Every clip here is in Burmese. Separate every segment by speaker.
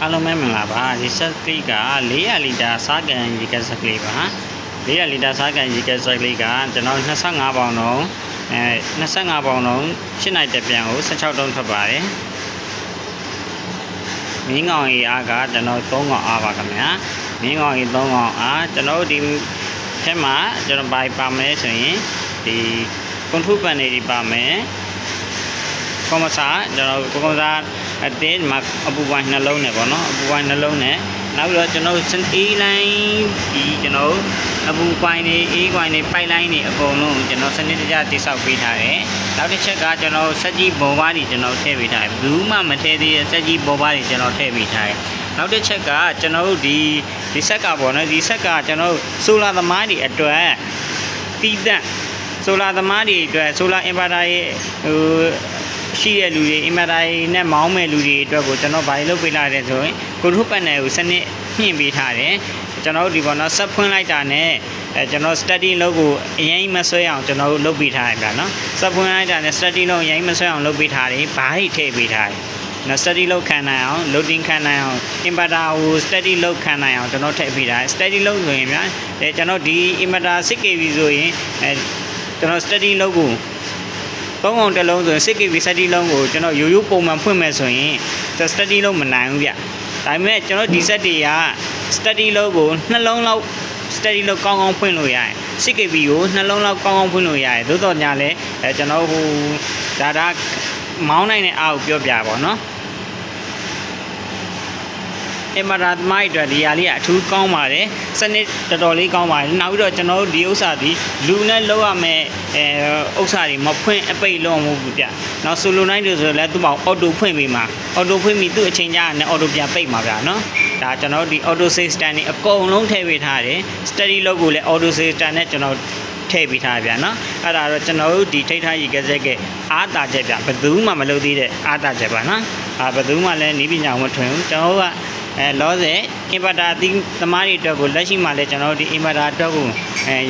Speaker 1: အားလုံးပဲမင်္ဂလာပါဒီဆက်ကလေးက400လီတာစားကန်ရေကက်ဆက်ကလေးပါ400လီတာစားကန်ရေကက်ဆက်ကလေးကကျွန်တော်25ပေါင်လုံး25ပေါင်လုံး8နိုင်တပြန်ကို16တုံးထွက်ပါတယ်မင်းကောင်ရေအားကကျွန်တော်3ကောင်အားပါခင်ဗျာမင်းကောင်ရေ3ကောင်အားကျွန်တော်ဒီထက်မှာကျွန်တော်ဘာပါမယ်ဆိုရင်ဒီကွန်ထရူပန်တွေပါမယ်ကွန်မစာကျွန်တော်ကွန်မစာအတင်းမှာအပူပိုင်းနှလုံးနဲ့ပေါ့နော်အပူပိုင်းနှလုံးနဲ့နောက်ပြီးတော့ကျွန်တော်အေးလိုင်းဒီကျွန်တော်အပူပိုင်းတွေအေးပိုင်းတွေပိုက်လိုင်းတွေအကုန်လုံးကျွန်တော်စနစ်တကျတိစောက်ပေးထားတယ်နောက်တစ်ချက်ကကျွန်တော်စက်ကြီးဘောပါးတွေကျွန်တော်ထည့်ပေးထားတယ်ဘူးမှမထည့်သေးတဲ့စက်ကြီးဘောပါးတွေကျွန်တော်ထည့်ပေးထားတယ်နောက်တစ်ချက်ကကျွန်တော်တို့ဒီဆက်ကပေါ့နော်ဒီဆက်ကကျွန်တော်ဆိုလာသမားတွေအတွက်တီးတန့်ဆိုလာသမားတွေအတွက်ဆိုလာအင်ဗာတာရဲ့ရှိတဲ့လူတွေအင်မတာနဲ့မောင်းမဲ့လူတွေအတွက်ကိုကျွန်တော်ဗာလုပ်ပေးလာတယ်ဆိုရင်ကိုထုပတ်နယ်ကိုစနစ်ညှင့်ပေးထားတယ်ကျွန်တော်ဒီပေါ်တော့ဆက်ဖွင့်လိုက်တာနဲ့ကျွန်တော် study လုပ်ကိုအရင်မဆွဲအောင်ကျွန်တော်လုပ်ပေးထားတယ်ဗျာနော်ဆက်ဖွင့်လိုက်တာနဲ့ study လုပ်အရင်မဆွဲအောင်လုပ်ပေးထားတယ်ဘာတွေထည့်ပေးထားတယ်နော် study လုပ်ခံနိုင်အောင် loading ခံနိုင်အောင် inverter ကို study လုပ်ခံနိုင်အောင်ကျွန်တော်ထည့်ပေးထားတယ် study လုပ်ဆိုရင်ဗျာကျွန်တော်ဒီ inverter 6kV ဆိုရင်ကျွန်တော် study လုပ်ကို3ကောင်တစ်လုံးဆိုရင် 6kV study လုံးကိုကျွန်တော်ရိုးရိုးပုံမှန်ဖွင့်မယ်ဆိုရင် study လုံးမနိုင်ဘူးဗျဒါပေမဲ့ကျွန်တော်ဒီ set တွေက study လုံးကို2လုံးလောက် study လုံးကောင်းကောင်းဖွင့်လို့ရတယ် 6kV ကို2လုံးလောက်ကောင်းကောင်းဖွင့်လို့ရတယ်သို့တော်ညာလဲကျွန်တော်ဒါမောင်းနိုင်တဲ့အားကိုပြောပြပါနော်အမရာသမိုင်းအတွက်ဒီဟာလေးကအထူးကောင်းပါတယ်စနစ်တော်တော်လေးကောင်းပါတယ်နောက်ပြီးတော့ကျွန်တော်တို့ဒီဥစ္စာဒီလူနဲ့လောက်ရမယ်ဥစ္စာတွေမဖွင့်အပိတ်လုံးမဟုတ်ဘူးဗျနောက်ဆိုလိုနိုင်တယ်ဆိုလည်းသူ့ဘောင်အော်တိုဖွင့်ပေးမှာအော်တိုဖွင့်ပြီးသူ့အချိန်ကြာနဲ့အော်တိုပြန်ပိတ်မှာဗျာနော်ဒါကျွန်တော်တို့ဒီ auto save stand တွေအကုန်လုံးထည့်ပေးထားတယ် steady လောက်ကိုလည်း auto save stand နဲ့ကျွန်တော်ထည့်ပေးထားဗျာနော်အဲ့ဒါတော့ကျွန်တော်တို့ဒီထိတ်ထားရေကက်ဆက်ကအားတာချက်ဗျဘယ်သူမှမလုပ်သေးတဲ့အားတာချက်ပါနော်ဘယ်သူမှလည်းနည်းပညာမထွင်ဘူးကျွန်တော်တို့ကလောဆယ်အင်ဗာတာသမားတွေအတွက်ကိုလက်ရှိမှာလည်းကျွန်တော်တို့ဒီအင်ဗာတာအတွက်ကို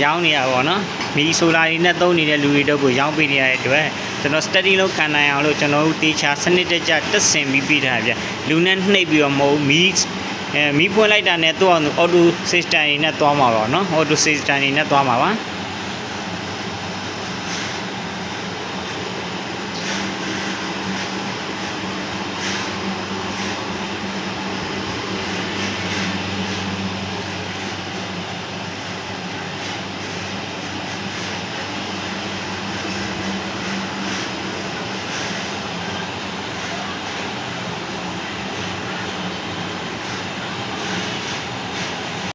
Speaker 1: ရောင်းနေရပါတော့မီဆိုလာတွေနဲ့သုံးနေတဲ့လူတွေအတွက်ကိုရောင်းပေးနေရတဲ့အတွက်ကျွန်တော် study လုပ်ခံနိုင်အောင်လို့ကျွန်တော်တို့တေချာစနစ်တကျတက်ဆင်ပြီးပြထားဗျလူနဲ့နှိပ်ပြီးတော့မဟုတ်မီးပွင့်လိုက်တာနဲ့တော့ auto system တွေနဲ့သွားမှာပါနော် auto system တွေနဲ့သွားမှာပါ